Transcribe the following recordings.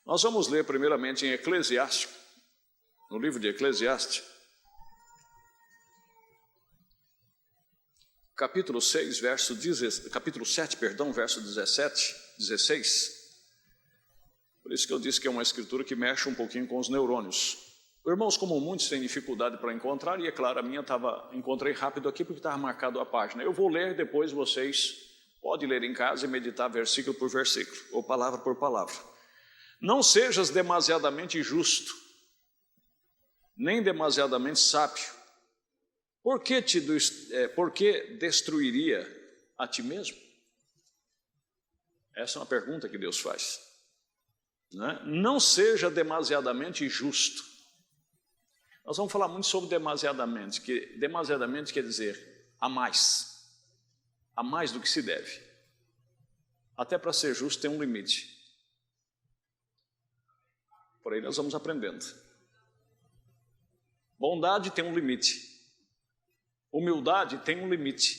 Nós vamos ler primeiramente em Eclesiastes, no livro de Eclesiastes, capítulo 7, verso 17, 16. Por isso que eu disse que é uma escritura que mexe um pouquinho com os neurônios. Irmãos, como muitos têm dificuldade para encontrar, e é claro, a minha encontrei rápido aqui porque estava marcado a página. Eu vou ler, depois vocês podem ler em casa e meditar versículo por versículo, ou palavra por palavra. Não sejas demasiadamente justo, nem demasiadamente sábio. Por que destruiria a ti mesmo? Essa é uma pergunta que Deus faz. Não seja demasiadamente justo. Nós vamos falar muito sobre demasiadamente, que demasiadamente quer dizer a mais do que se deve. Até para ser justo tem um limite. Por aí nós vamos aprendendo. Bondade tem um limite. Humildade tem um limite.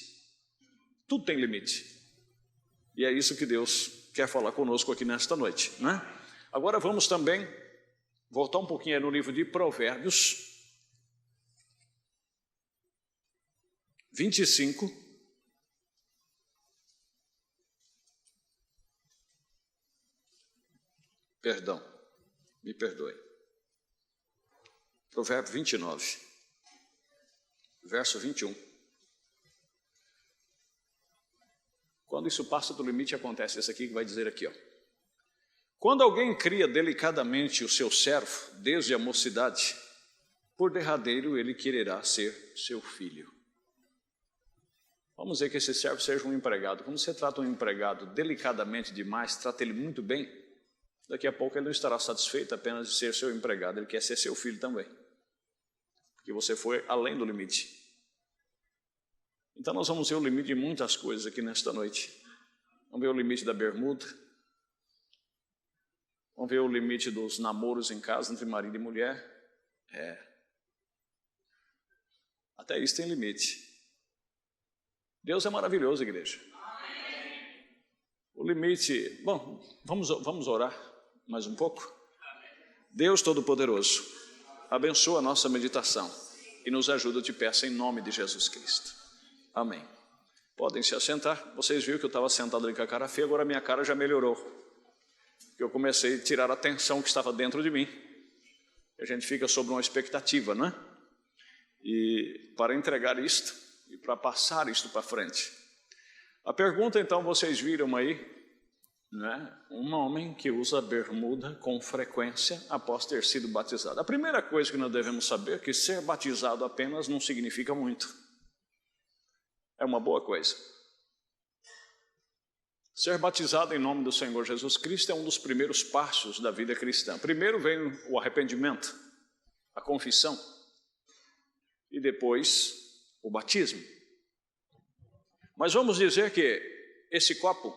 Tudo tem limite. E é isso que Deus quer falar conosco aqui nesta noite, né? Agora vamos também voltar um pouquinho no livro de Provérbios 25. Perdão, me perdoe. Provérbio 29, verso 21. Quando isso passa do limite, acontece isso aqui que vai dizer aqui, ó. Quando alguém cria delicadamente o seu servo, desde a mocidade, por derradeiro ele quererá ser seu filho. Vamos dizer que esse servo seja um empregado. Quando você trata um empregado delicadamente demais, trata ele muito bem, daqui a pouco ele não estará satisfeito apenas de ser seu empregado, ele quer ser seu filho também. Porque você foi além do limite. Então nós vamos ver o limite de muitas coisas aqui nesta noite. Vamos ver o limite da bermuda. Vamos ver o limite dos namoros em casa entre marido e mulher. Até isso tem limite. Deus é maravilhoso, igreja. O limite... Bom, vamos orar mais um pouco? Deus Todo-Poderoso, abençoa a nossa meditação e nos ajuda, eu te peço, em nome de Jesus Cristo. Amém. Podem se assentar. Vocês viram que eu estava sentado ali com a cara feia, agora a minha cara já melhorou. Eu comecei a tirar a tensão que estava dentro de mim. A gente fica sob uma expectativa, né? E para entregar isto e para passar isto para frente. A pergunta, então, vocês viram aí, né? Um homem que usa bermuda com frequência após ter sido batizado. A primeira coisa que nós devemos saber é que ser batizado apenas não significa muito. É uma boa coisa. Ser batizado em nome do Senhor Jesus Cristo é um dos primeiros passos da vida cristã. Primeiro vem o arrependimento, a confissão, e depois o batismo. Mas vamos dizer que esse copo,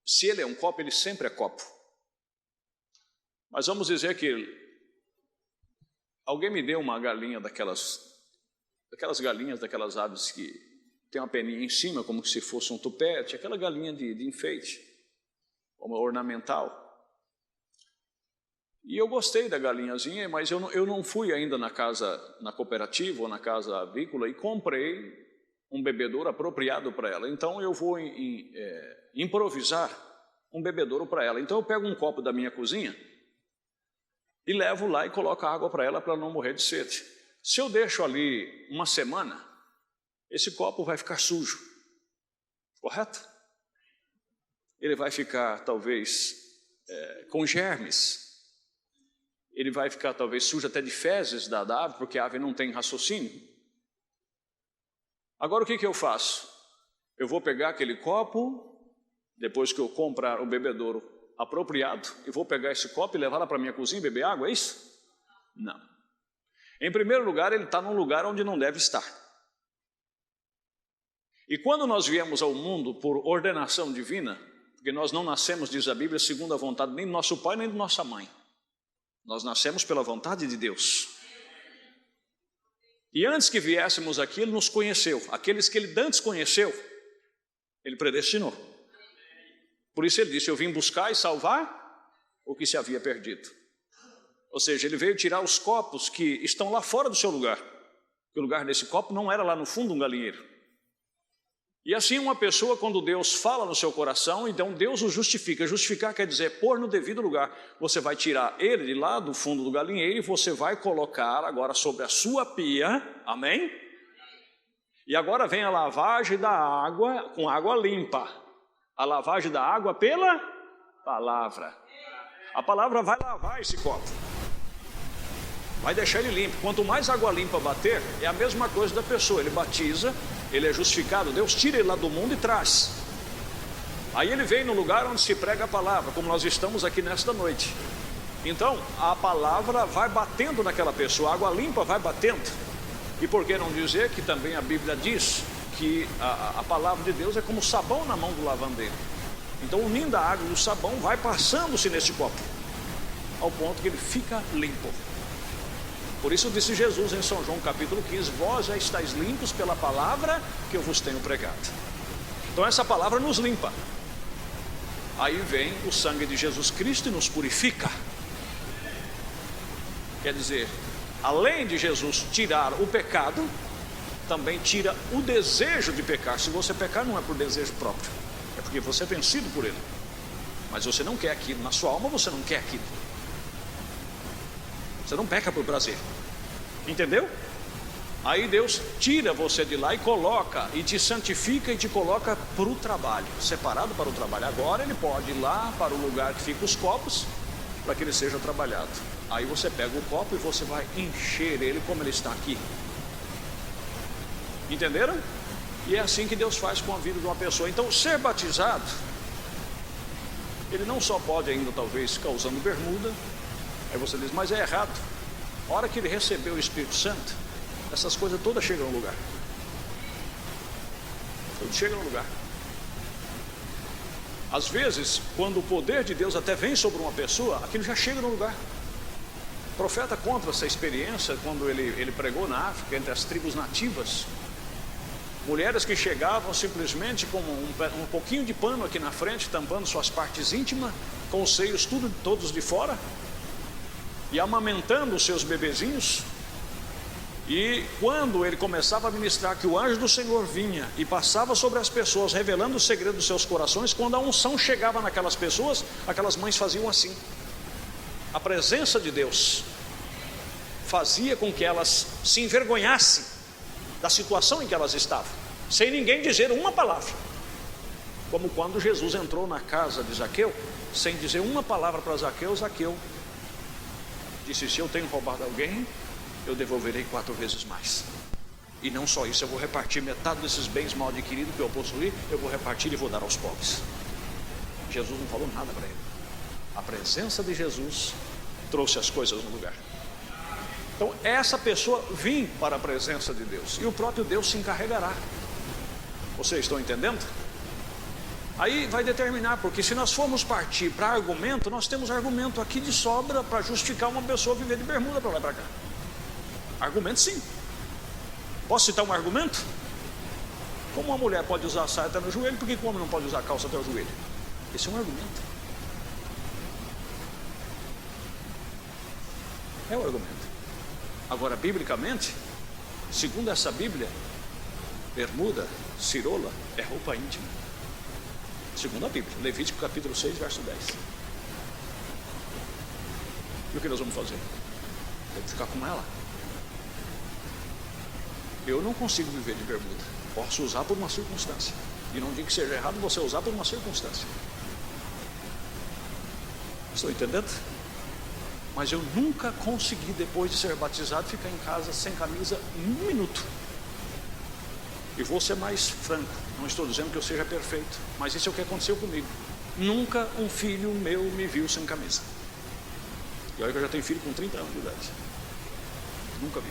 se ele é um copo, ele sempre é copo. Mas vamos dizer que alguém me deu uma galinha daquelas galinhas, daquelas aves que tem uma peninha em cima, como se fosse um tupete, aquela galinha de enfeite, uma ornamental. E eu gostei da galinhazinha, mas eu não fui ainda na cooperativa ou na casa avícola e comprei um bebedouro apropriado para ela. Então eu vou improvisar um bebedouro para ela. Então eu pego um copo da minha cozinha e levo lá e coloco água para ela não morrer de sede. Se eu deixo ali uma semana, esse copo vai ficar sujo, correto? Ele vai ficar, talvez, com germes. Ele vai ficar, talvez, sujo até de fezes da ave, porque a ave não tem raciocínio. Agora, o que eu faço? Eu vou pegar aquele copo, depois que eu comprar o bebedouro apropriado, e vou pegar esse copo e levar lá para a minha cozinha e beber água, é isso? Não. Em primeiro lugar, ele está num lugar onde não deve estar. E quando nós viemos ao mundo por ordenação divina, porque nós não nascemos, diz a Bíblia, segundo a vontade nem do nosso pai nem da nossa mãe. Nós nascemos pela vontade de Deus. E antes que viéssemos aqui, Ele nos conheceu. Aqueles que Ele antes conheceu, Ele predestinou. Por isso ele disse: eu vim buscar e salvar o que se havia perdido. Ou seja, ele veio tirar os copos que estão lá fora do seu lugar. O lugar desse copo não era lá no fundo um galinheiro. E assim uma pessoa, quando Deus fala no seu coração, então Deus o justifica. Justificar quer dizer pôr no devido lugar. Você vai tirar ele de lá do fundo do galinheiro e você vai colocar agora sobre a sua pia, amém? E agora vem a lavagem da água com água limpa. A lavagem da água pela palavra. A palavra vai lavar esse copo. Vai deixar ele limpo. Quanto mais água limpa bater, é a mesma coisa da pessoa. Ele batiza, ele é justificado, Deus tira ele lá do mundo e traz. Aí ele vem no lugar onde se prega a palavra, como nós estamos aqui nesta noite. Então, a palavra vai batendo naquela pessoa, a água limpa vai batendo. E por que não dizer que também a Bíblia diz que a palavra de Deus é como sabão na mão do lavandeiro. Então, unindo a água e o sabão, vai passando-se nesse copo, ao ponto que ele fica limpo. Por isso disse Jesus em São João capítulo 15: vós já estáis limpos pela palavra que eu vos tenho pregado. Então essa palavra nos limpa. Aí vem o sangue de Jesus Cristo e nos purifica. Quer dizer, além de Jesus tirar o pecado, também tira o desejo de pecar. Se você pecar, não é por desejo próprio, é porque você é vencido por ele. Mas você não quer aquilo, na sua alma você não quer aquilo. Você não peca por prazer, entendeu? Aí Deus tira você de lá e coloca, e te santifica e te coloca para o trabalho, separado para o trabalho. Agora ele pode ir lá para o lugar que ficam os copos, para que ele seja trabalhado. Aí você pega o copo e você vai encher ele como ele está aqui. Entenderam? E é assim que Deus faz com a vida de uma pessoa. Então ser batizado, ele não só pode ainda talvez ficar usando bermuda. Aí você diz: mas é errado. A hora que ele recebeu o Espírito Santo, essas coisas todas chegam no lugar. Tudo chega no lugar. Às vezes, quando o poder de Deus até vem sobre uma pessoa, aquilo já chega no lugar. O profeta conta essa experiência quando ele pregou na África, entre as tribos nativas. Mulheres que chegavam simplesmente com um pouquinho de pano aqui na frente, tampando suas partes íntimas, com os seios todos de fora, e amamentando os seus bebezinhos. E quando ele começava a ministrar, que o anjo do Senhor vinha e passava sobre as pessoas, revelando o segredo dos seus corações, quando a unção chegava naquelas pessoas, aquelas mães faziam assim. A presença de Deus fazia com que elas se envergonhassem da situação em que elas estavam, sem ninguém dizer uma palavra. Como quando Jesus entrou na casa de Zaqueu, sem dizer uma palavra para Zaqueu, Zaqueu disse: se eu tenho roubado alguém, eu devolverei 4 vezes mais. E não só isso, eu vou repartir metade desses bens mal adquiridos que eu possuí, eu vou repartir e vou dar aos pobres. Jesus não falou nada para ele. A presença de Jesus trouxe as coisas no lugar. Então essa pessoa vem para a presença de Deus, e o próprio Deus se encarregará. Vocês estão entendendo? Aí vai determinar, porque se nós formos partir para argumento, nós temos argumento aqui de sobra para justificar uma pessoa viver de bermuda para lá e para cá. Argumento sim. Posso citar um argumento? Como uma mulher pode usar saia até no joelho, por que o homem não pode usar calça até o joelho? Esse é um argumento. É um argumento. Agora, biblicamente, segundo essa Bíblia, bermuda, cirola, é roupa íntima. Segundo a Bíblia, Levítico capítulo 6, verso 10. E o que nós vamos fazer? Vamos ficar com ela. Eu não consigo viver de bermuda. Posso usar por uma circunstância. E não digo que seja errado você usar por uma circunstância. Estou entendendo? Mas eu nunca consegui, depois de ser batizado, ficar em casa sem camisa 1 minuto. E vou ser mais franco, não estou dizendo que eu seja perfeito, mas isso é o que aconteceu comigo. Nunca um filho meu me viu sem camisa. E olha que eu já tenho filho com 30 anos de idade. Nunca vi.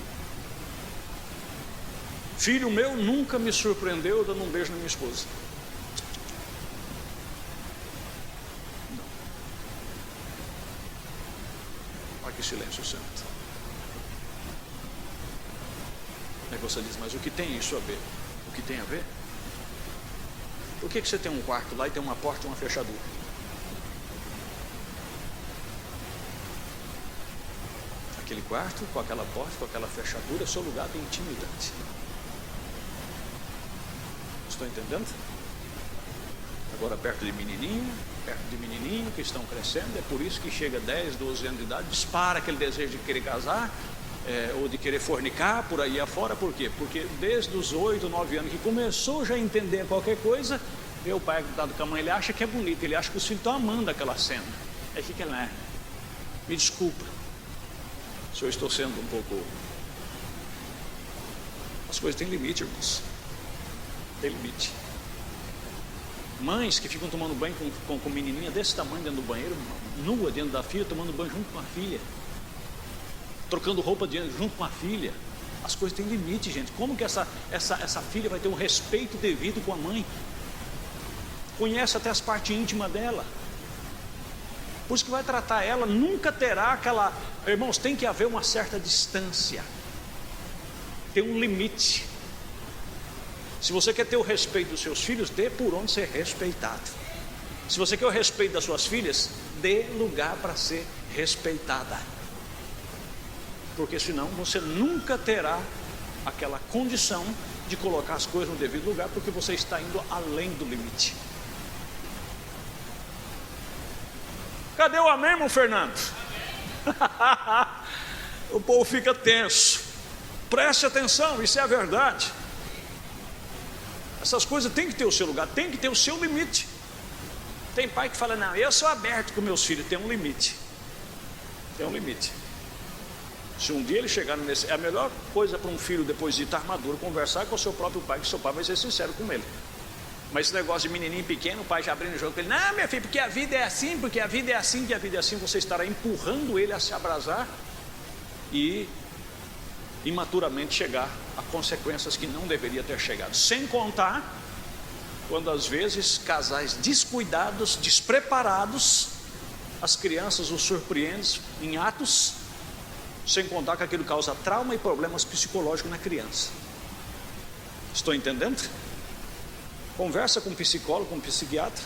Filho meu nunca me surpreendeu dando um beijo na minha esposa. Não. Olha que silêncio santo. Aí você diz: mas o que tem isso a ver? O que tem a ver? Por que você tem um quarto lá e tem uma porta e uma fechadura? Aquele quarto, com aquela porta, com aquela fechadura, é seu lugar de intimidade. Estou entendendo? Agora perto de menininho que estão crescendo, é por isso que chega a 10, 12 anos de idade, dispara aquele desejo de querer casar, ou de querer fornicar por aí afora. Por quê? Porque desde os 8, 9 anos que começou já a entender qualquer coisa, vê o pai dado com a mãe, ele acha que é bonito, ele acha que os filhos estão amando aquela cena. Aí fica lá, me desculpa se eu estou sendo um pouco... As coisas têm limite, irmãos, tem limite. Mães que ficam tomando banho com menininha desse tamanho dentro do banheiro, nua dentro da filha, tomando banho junto com a filha, trocando roupa junto com a filha. As coisas têm limite, gente. Como que essa filha vai ter um respeito devido com a mãe? Conhece até as partes íntimas dela. Por isso que vai tratar ela, nunca terá aquela... Irmãos, tem que haver uma certa distância. Tem um limite. Se você quer ter o respeito dos seus filhos, dê por onde ser respeitado. Se você quer o respeito das suas filhas, dê lugar para ser respeitada. Porque senão você nunca terá aquela condição de colocar as coisas no devido lugar, porque você está indo além do limite. Cadê o amém, irmão Fernando? O povo fica tenso. Preste atenção, isso é a verdade. Essas coisas têm que ter o seu lugar, tem que ter o seu limite. Tem pai que fala, não, eu sou aberto com meus filhos. Tem um limite. Tem um limite. Se um dia ele chegar nesse... É a melhor coisa para um filho, depois de estar maduro, conversar com o seu próprio pai, que seu pai vai ser sincero com ele. Mas esse negócio de menininho pequeno, o pai já abrindo o jogo com ele, não, minha filha, porque a vida é assim, porque a vida é assim, que a vida é assim, você estará empurrando ele a se abrasar e imaturamente chegar a consequências que não deveria ter chegado. Sem contar quando às vezes casais descuidados, despreparados, as crianças os surpreendem em atos, sem contar que aquilo causa trauma e problemas psicológicos na criança. Estou entendendo? Conversa com um psicólogo, com um psiquiatra,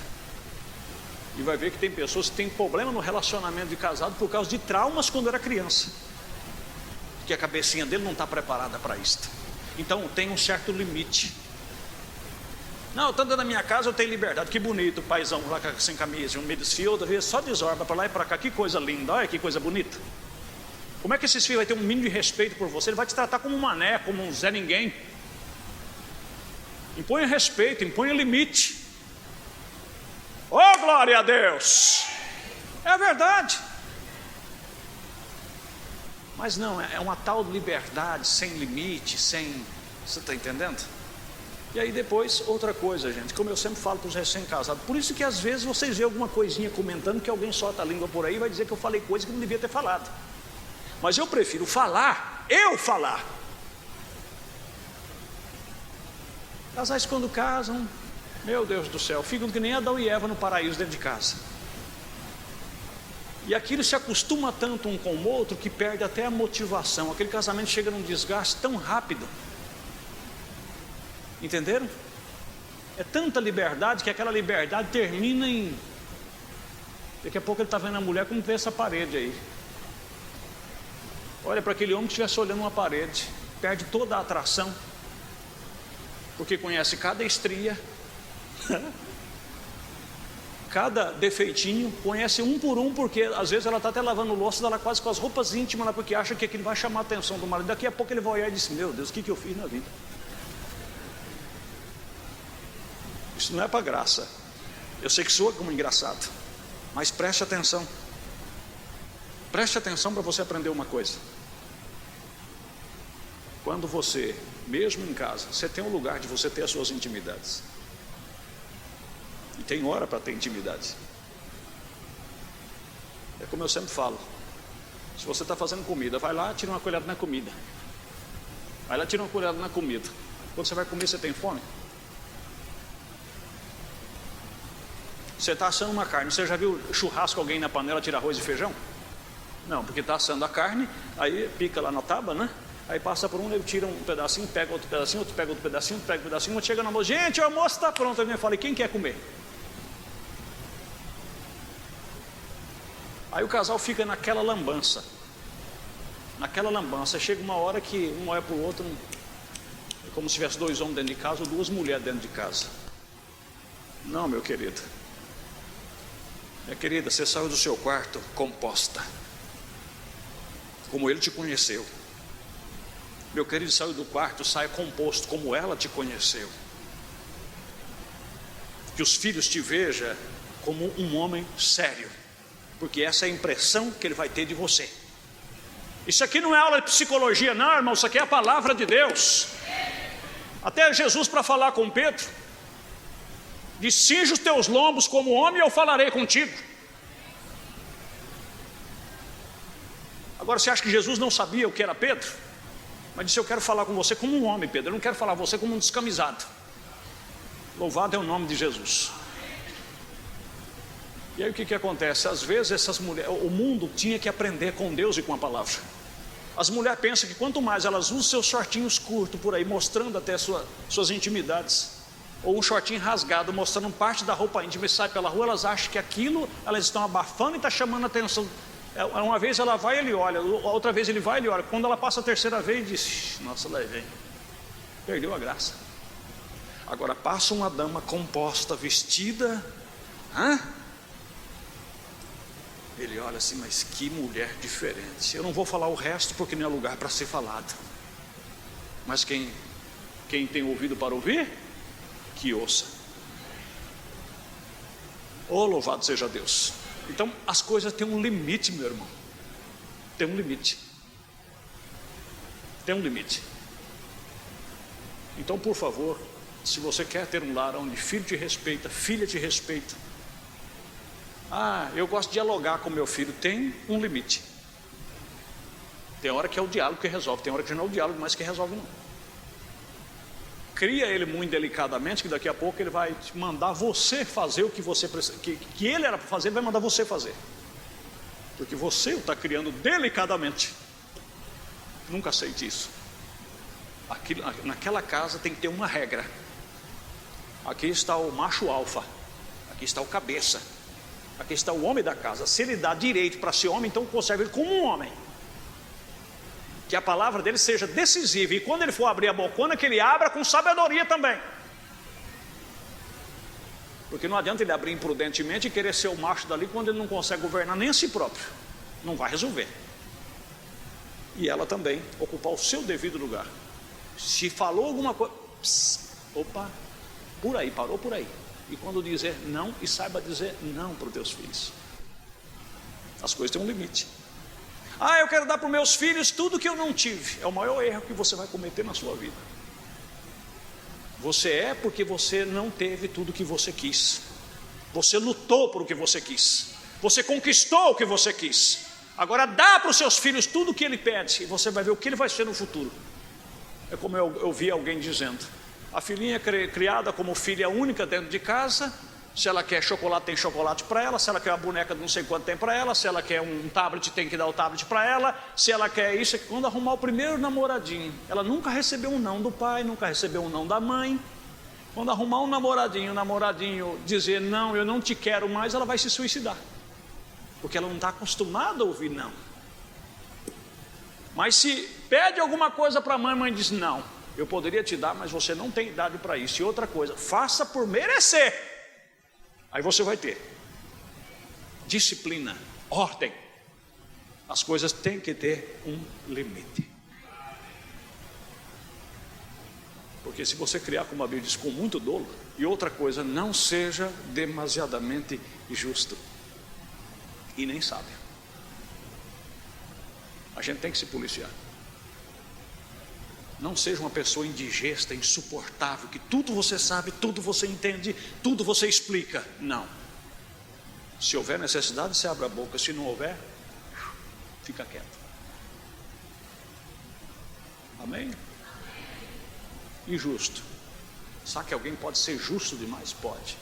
e vai ver que tem pessoas que têm problema no relacionamento de casado por causa de traumas quando era criança, que a cabecinha dele não está preparada para isto. Então tem um certo limite. Não, eu estou dentro da minha casa, eu tenho liberdade. Que bonito, o paizão lá sem camisa, um meio desfio, outra vez só desorba para lá e para cá. Que coisa linda, olha que coisa bonita. Como é que esses filhos vão ter um mínimo de respeito por você? Ele vai te tratar como um mané, como um Zé Ninguém. Imponha respeito, imponha limite. Oh, glória a Deus! É a verdade. Mas não, é uma tal liberdade sem limite, sem... Você está entendendo? E aí depois, outra coisa, gente, como eu sempre falo para os recém-casados, por isso que às vezes vocês veem alguma coisinha comentando que alguém solta a língua por aí e vai dizer que eu falei coisa que não devia ter falado. Mas eu prefiro falar, eu falar. Casais quando casam, meu Deus do céu, ficam que nem Adão e Eva no paraíso dentro de casa. E aquilo se acostuma tanto um com o outro que perde até a motivação. Aquele casamento chega num desgaste tão rápido. Entenderam? É tanta liberdade que aquela liberdade termina em... Daqui a pouco ele está vendo a mulher como vê essa parede aí. Olha para aquele homem que estivesse olhando uma parede, perde toda a atração, porque conhece cada estria, cada defeitinho, conhece um por um, porque às vezes ela está até lavando louça, ela quase com as roupas íntimas lá, porque acha que aquilo vai chamar a atenção do marido. Daqui a pouco ele vai olhar e diz, meu Deus, o que eu fiz na vida? Isso não é para graça. Eu sei que soa como engraçado, mas preste atenção. Preste atenção para você aprender uma coisa. Quando você, mesmo em casa, você tem um lugar de você ter as suas intimidades. E tem hora para ter intimidade. É como eu sempre falo. Se você está fazendo comida, vai lá, tira uma colherada na comida. Vai lá, tira uma colherada na comida. Quando você vai comer, você tem fome? Você está assando uma carne. Você já viu churrasco, alguém na panela tira arroz e feijão? Não, porque está assando a carne, aí pica lá na tábua, né? Aí passa por um, ele tira um pedacinho, pega outro pedacinho, outro pega outro pedacinho, outro pega um pedacinho, quando chega no almoço, gente, o almoço está pronto. Eu falei, quem quer comer? Aí o casal fica naquela lambança. Chega uma hora que um olha para o outro, é como se tivesse dois homens dentro de casa ou duas mulheres dentro de casa. Não, meu querido. Minha querida, você saiu do seu quarto composta, como ele te conheceu. Meu querido, saiu do quarto, sai composto, como ela te conheceu. Que os filhos te vejam como um homem sério, porque essa é a impressão que ele vai ter de você. Isso aqui não é aula de psicologia não, irmão, isso aqui é a palavra de Deus. Até Jesus, para falar com Pedro, disse, cinge os teus lombos como homem e eu falarei contigo. Agora você acha que Jesus não sabia o que era Pedro? Mas disse, eu quero falar com você como um homem, Pedro, eu não quero falar com você como um descamisado. Louvado é o nome de Jesus. E aí o que acontece? Às vezes essas mulheres, o mundo tinha que aprender com Deus e com a palavra. As mulheres pensam que quanto mais elas usam seus shortinhos curtos por aí, mostrando até suas intimidades, ou um shortinho rasgado, mostrando parte da roupa íntima e sai pela rua, elas acham que aquilo, elas estão abafando e está chamando a atenção. Uma vez ela vai e ele olha, outra vez ele vai e ele olha. Quando ela passa a terceira vez, diz, nossa, lá vem, perdeu a graça. Agora passa uma dama composta, vestida, ele olha assim, mas que mulher diferente. Eu não vou falar o resto porque não é lugar para ser falado. Mas quem tem ouvido para ouvir, que ouça. Oh, louvado seja Deus. Então as coisas têm um limite, meu irmão. Tem um limite. Tem um limite. Então, por favor, se você quer ter um lar onde filho te respeita, filha te respeita, eu gosto de dialogar com meu filho, tem um limite. Tem hora que é o diálogo que resolve, tem hora que não é o diálogo mais que resolve não. Cria ele muito delicadamente, que daqui a pouco ele vai mandar você fazer o que você precisa, que ele era para fazer, ele vai mandar você fazer. Porque você o está criando delicadamente. Nunca aceite isso. Naquela casa tem que ter uma regra. Aqui está o macho alfa, aqui está o cabeça, aqui está o homem da casa. Se ele dá direito para ser homem, então conserve ele como um homem. Que a palavra dele seja decisiva. E quando ele for abrir a bocona, que ele abra com sabedoria também. Porque não adianta ele abrir imprudentemente e querer ser o macho dali quando ele não consegue governar nem a si próprio. Não vai resolver. E ela também ocupar o seu devido lugar. Se falou alguma coisa, opa, por aí, parou por aí. E quando dizer não, e saiba dizer não para os teus filhos. As coisas têm um limite. Eu quero dar para os meus filhos tudo que eu não tive. É o maior erro que você vai cometer na sua vida. Você é porque você não teve tudo que você quis. Você lutou por o que você quis. Você conquistou o que você quis. Agora dá para os seus filhos tudo o que ele pede. E você vai ver o que ele vai ser no futuro. É como eu vi alguém dizendo. A filhinha é criada como filha única dentro de casa. Se ela quer chocolate, tem chocolate para ela. Se ela quer uma boneca de não sei quanto, tem para ela. Se ela quer um tablet, tem que dar o tablet para ela. Se ela quer isso, quando arrumar o primeiro namoradinho, ela nunca recebeu um não do pai, nunca recebeu um não da mãe. Quando arrumar um namoradinho, o namoradinho dizer não, eu não te quero mais, ela vai se suicidar. Porque ela não está acostumada a ouvir não. Mas se pede alguma coisa para a mãe, a mãe diz não, eu poderia te dar, mas você não tem idade para isso. E outra coisa, faça por merecer. Aí você vai ter disciplina, ordem. As coisas têm que ter um limite. Porque se você criar, como a Bíblia diz, com muito dolo, e outra coisa, não seja demasiadamente justo e nem sábio. A gente tem que se policiar. Não seja uma pessoa indigesta, insuportável, que tudo você sabe, tudo você entende, tudo você explica. Não. Se houver necessidade, você abre a boca. Se não houver, fica quieto. Amém? Injusto. Sabe que alguém pode ser justo demais? Pode.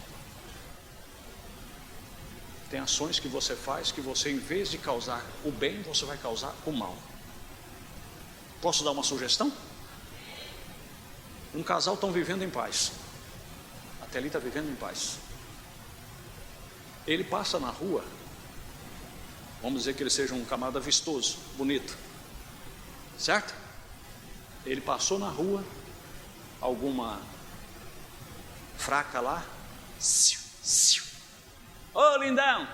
Tem ações que você faz que você, em vez de causar o bem, você vai causar o mal. Posso dar uma sugestão? Um casal estão vivendo em paz. Até ali está vivendo em paz. Ele passa na rua, vamos dizer que ele seja um camarada vistoso, bonito, certo? Ele passou na rua, alguma fraca lá, ô lindão!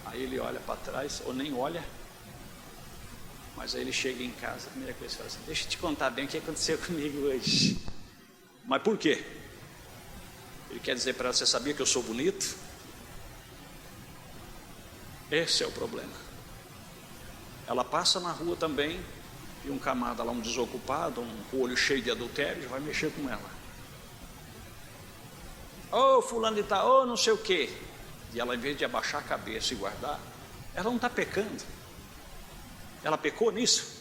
Aí ele olha para trás, ou nem olha, mas aí ele chega em casa, a primeira coisa que fala assim: deixa eu te contar bem o que aconteceu comigo hoje. Mas por quê? Ele quer dizer para ela: você sabia que eu sou bonito? Esse é o problema. Ela passa na rua também, e um camarada lá, um desocupado, um olho cheio de adultério, já vai mexer com ela. Ô fulano de tal, ô não sei o quê. E ela, em vez de abaixar a cabeça e guardar, ela não está pecando. Ela pecou nisso?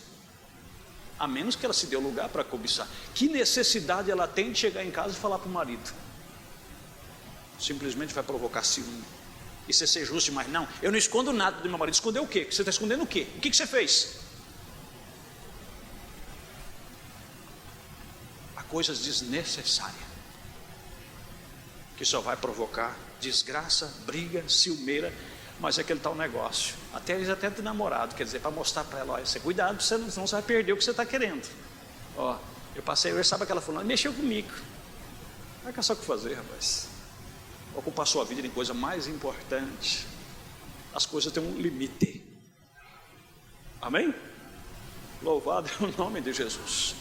A menos que ela se dê lugar para cobiçar. Que necessidade ela tem de chegar em casa e falar para o marido? Simplesmente vai provocar ciúme. E você ser justo demais. Não, eu não escondo nada do meu marido. Escondeu o quê? Você está escondendo o quê? O que você fez? Há coisas desnecessárias que só vai provocar desgraça, briga, ciumeira. Mas é aquele tal negócio. Até eles até têm namorado, quer dizer, para mostrar para ela: olha, você cuidado, senão você vai perder o que você está querendo. Ó, eu passei hoje, sabe aquela fulana, mexeu comigo. Vai caçar o que fazer, rapaz. Ocupar sua vida em coisa mais importante. As coisas têm um limite. Amém? Louvado é o nome de Jesus.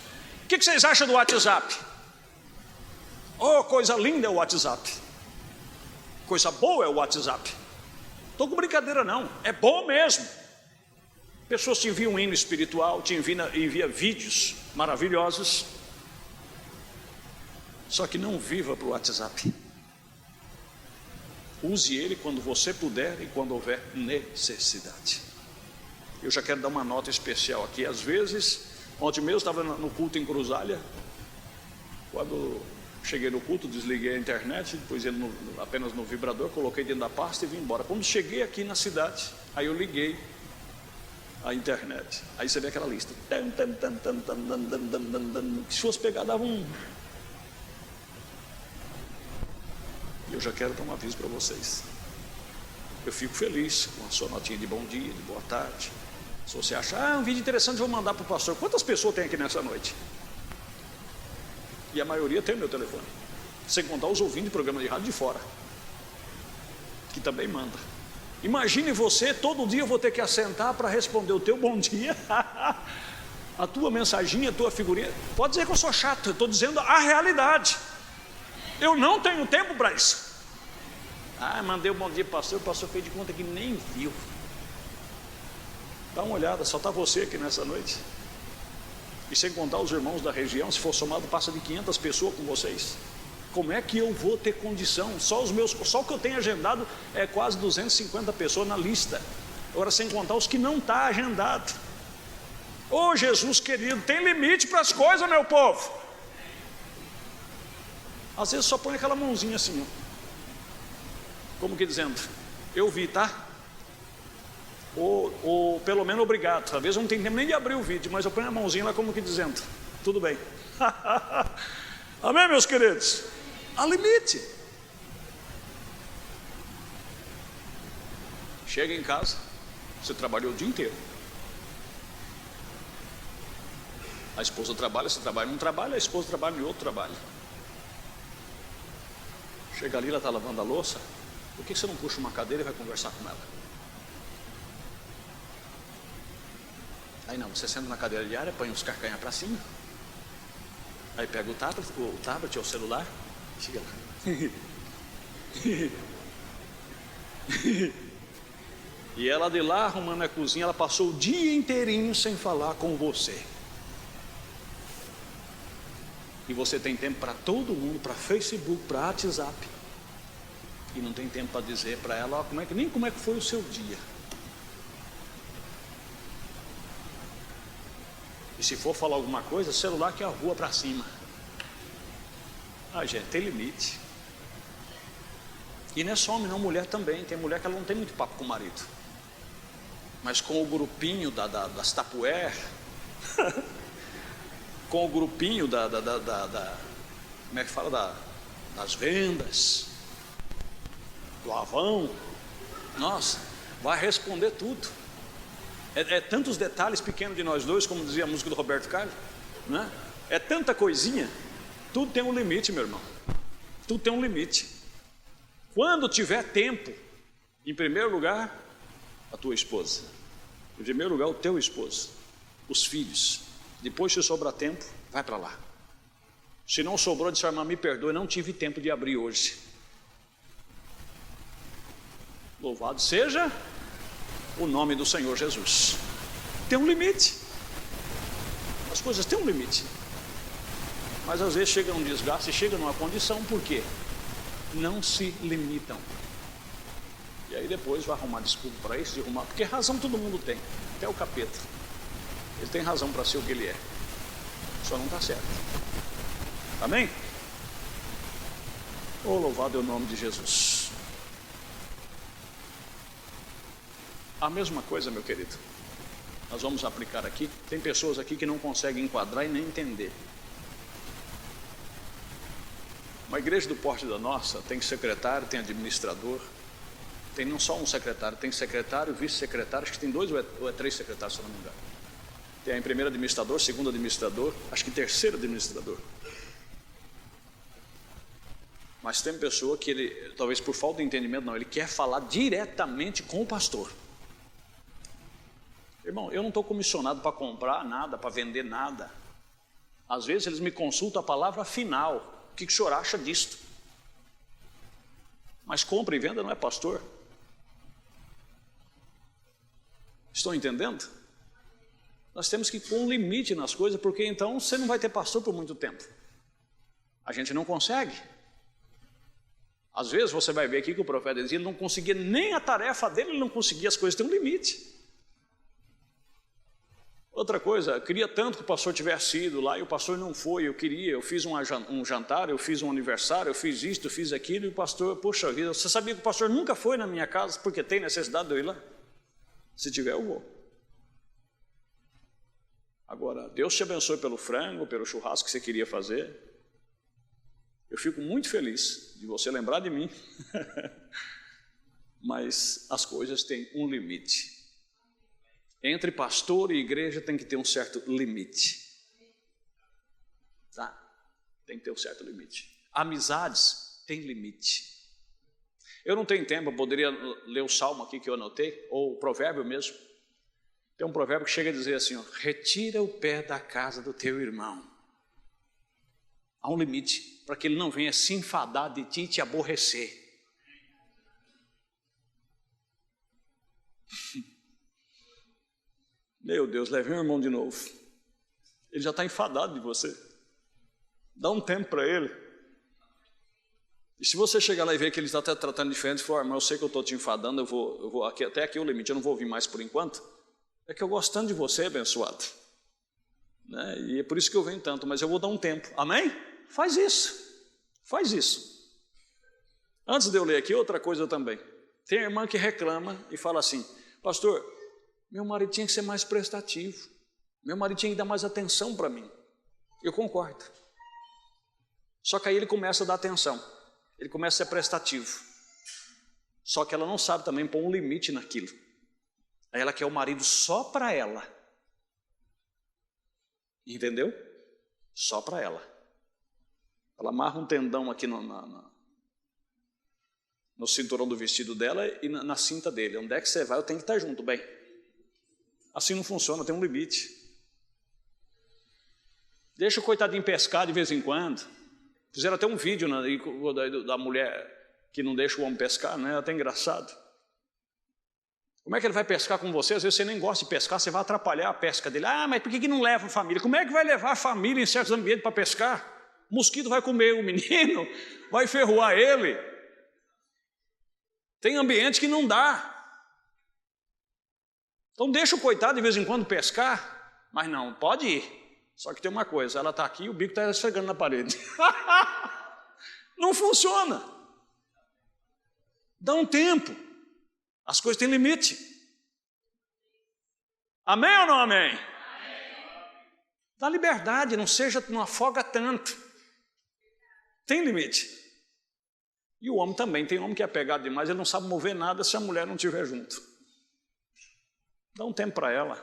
O que vocês acham do WhatsApp? Oh, coisa linda é o WhatsApp. Coisa boa é o WhatsApp. Estou com brincadeira não, é bom mesmo. Pessoas te enviam um hino espiritual, te envia vídeos maravilhosos. Só que não viva para o WhatsApp. Use ele quando você puder e quando houver necessidade. Eu já quero dar uma nota especial aqui. Às vezes, ontem mesmo estava no culto em Cruzália. Quando cheguei no culto, desliguei a internet, depois ele apenas no vibrador, coloquei dentro da pasta e vim embora. Quando cheguei aqui na cidade, aí eu liguei a internet. Aí você vê aquela lista. Se fosse pegar, dava um. Eu já quero dar um aviso para vocês. Eu fico feliz com a sua notinha de bom dia, de boa tarde. Se você achar um vídeo interessante, eu vou mandar para o pastor. Quantas pessoas tem aqui nessa noite? E a maioria tem o meu telefone. Sem contar os ouvintes de programa de rádio de fora, que também manda. Imagine você, todo dia eu vou ter que assentar para responder o teu bom dia, a tua mensaginha, a tua figurinha. Pode dizer que eu sou chato, eu estou dizendo a realidade. Eu não tenho tempo para isso. Mandei um bom dia para o pastor fez de conta que nem viu. Dá uma olhada, só está você aqui nessa noite. E sem contar os irmãos da região, se for somado, passa de 500 pessoas com vocês. Como é que eu vou ter condição? Só o que eu tenho agendado é quase 250 pessoas na lista. Agora, sem contar os que não estão agendados. Ô Jesus querido, tem limite para as coisas, meu povo. Às vezes só põe aquela mãozinha assim, ó. Como que dizendo: eu vi, tá? Ou pelo menos obrigado. Talvez eu não tenha tempo nem de abrir o vídeo, mas eu ponho a mãozinha lá como que dizendo: tudo bem. Amém, meus queridos? Há limite. Chega em casa, você trabalhou o dia inteiro. A esposa trabalha, você trabalha num trabalho, a esposa trabalha em outro trabalho. Chega ali, ela está lavando a louça. Por que você não puxa uma cadeira e vai conversar com ela? Aí não, você senta na cadeira de área, põe os carcanhas para cima. Aí pega o tablet ou o celular, chega lá. E ela de lá arrumando a cozinha, ela passou o dia inteirinho sem falar com você. E você tem tempo para todo mundo, para Facebook, para WhatsApp. E não tem tempo para dizer para ela, ó, nem como é que foi o seu dia. E se for falar alguma coisa, celular que é a rua para cima. Gente, tem limite. E não é só homem não, mulher também. Tem mulher que ela não tem muito papo com o marido. Mas com o grupinho das Tapuer, com o grupinho como é que fala, das vendas, do Avão, nossa, vai responder tudo. É tantos detalhes pequenos de nós dois, como dizia a música do Roberto Carlos, né? É tanta coisinha. Tudo tem um limite, meu irmão. Tudo tem um limite. Quando tiver tempo, em primeiro lugar, a tua esposa. Em primeiro lugar, o teu esposo. Os filhos. Depois, se sobrar tempo, vai para lá. Se não sobrou, diz: irmã, me perdoe, não tive tempo de abrir hoje. Louvado seja o nome do Senhor Jesus. Tem um limite. As coisas têm um limite. Mas às vezes chega um desgaste, chega numa condição, por quê? Não se limitam. E aí depois vai arrumar desculpa para isso, porque razão todo mundo tem, até o capeta. Ele tem razão para ser o que ele é, só não está certo. Amém? Oh, louvado é o nome de Jesus. A mesma coisa, meu querido, nós vamos aplicar aqui. Tem pessoas aqui que não conseguem enquadrar e nem entender. Uma igreja do porte da nossa tem secretário, tem administrador, tem não só um secretário, tem secretário, vice-secretário, acho que tem 2 ou é 3 secretários, se não me engano. Tem em primeiro administrador, segundo administrador, acho que terceiro administrador. Mas tem pessoa que ele, talvez por falta de entendimento, não, ele quer falar diretamente com o pastor. Irmão, eu não estou comissionado para comprar nada, para vender nada. Às vezes eles me consultam a palavra final. O que o senhor acha disto? Mas compra e venda não é pastor. Estão entendendo? Nós temos que pôr um limite nas coisas, porque então você não vai ter pastor por muito tempo. A gente não consegue. Às vezes você vai ver aqui que o profeta dizia, ele não conseguia nem a tarefa dele, ele não conseguia, as coisas têm um limite. Outra coisa, eu queria tanto que o pastor tivesse ido lá e o pastor não foi, eu fiz um jantar, eu fiz um aniversário, eu fiz isto, eu fiz aquilo, e o pastor, poxa vida, você sabia que o pastor nunca foi na minha casa porque tem necessidade de eu ir lá? Se tiver, eu vou. Agora, Deus te abençoe pelo frango, pelo churrasco que você queria fazer. Eu fico muito feliz de você lembrar de mim, mas as coisas têm um limite. Entre pastor e igreja tem que ter um certo limite. Tá? Tem que ter um certo limite. Amizades têm limite. Eu não tenho tempo, eu poderia ler o salmo aqui que eu anotei, ou o provérbio mesmo. Tem um provérbio que chega a dizer assim, ó, retira o pé da casa do teu irmão. Há um limite, para que ele não venha se enfadar de ti e te aborrecer. Meu Deus, leve um irmão de novo. Ele já está enfadado de você. Dá um tempo para ele. E se você chegar lá e ver que ele está até tratando diferente, falar, irmão, eu sei que eu estou te enfadando, eu vou aqui, até aqui o limite, eu não vou vir mais por enquanto. É que eu gosto tanto de você, abençoado. Né? E é por isso que eu venho tanto, mas eu vou dar um tempo. Amém? Faz isso. Faz isso. Antes de eu ler aqui, outra coisa também. Tem irmã que reclama e fala assim, pastor, meu marido tinha que ser mais prestativo. Meu marido tinha que dar mais atenção para mim. Eu concordo. Só que aí ele começa a dar atenção. Ele começa a ser prestativo. Só que ela não sabe também pôr um limite naquilo. Aí ela quer o marido só para ela. Entendeu? Só para ela. Ela amarra um tendão aqui no cinturão do vestido dela e na cinta dele. Onde é que você vai? Eu tenho que estar junto, bem. Assim não funciona, tem um limite. Deixa o coitadinho pescar de vez em quando. Fizeram até um vídeo da mulher que não deixa o homem pescar, né? É até engraçado. Como é que ele vai pescar com você? Às vezes você nem gosta de pescar, você vai atrapalhar a pesca dele. Ah, mas por que não leva a família? Como é que vai levar a família em certos ambientes para pescar? O mosquito vai comer o menino, vai ferroar ele. Tem ambiente que não dá. Então deixa o coitado de vez em quando pescar, mas não, pode ir. Só que tem uma coisa, ela está aqui e o bico está esfregando na parede. Não funciona. Dá um tempo. As coisas têm limite. Amém ou não amém? Dá liberdade, não afoga tanto. Tem limite. E o homem também, tem homem que é apegado demais, ele não sabe mover nada se a mulher não estiver junto. Dá um tempo para ela.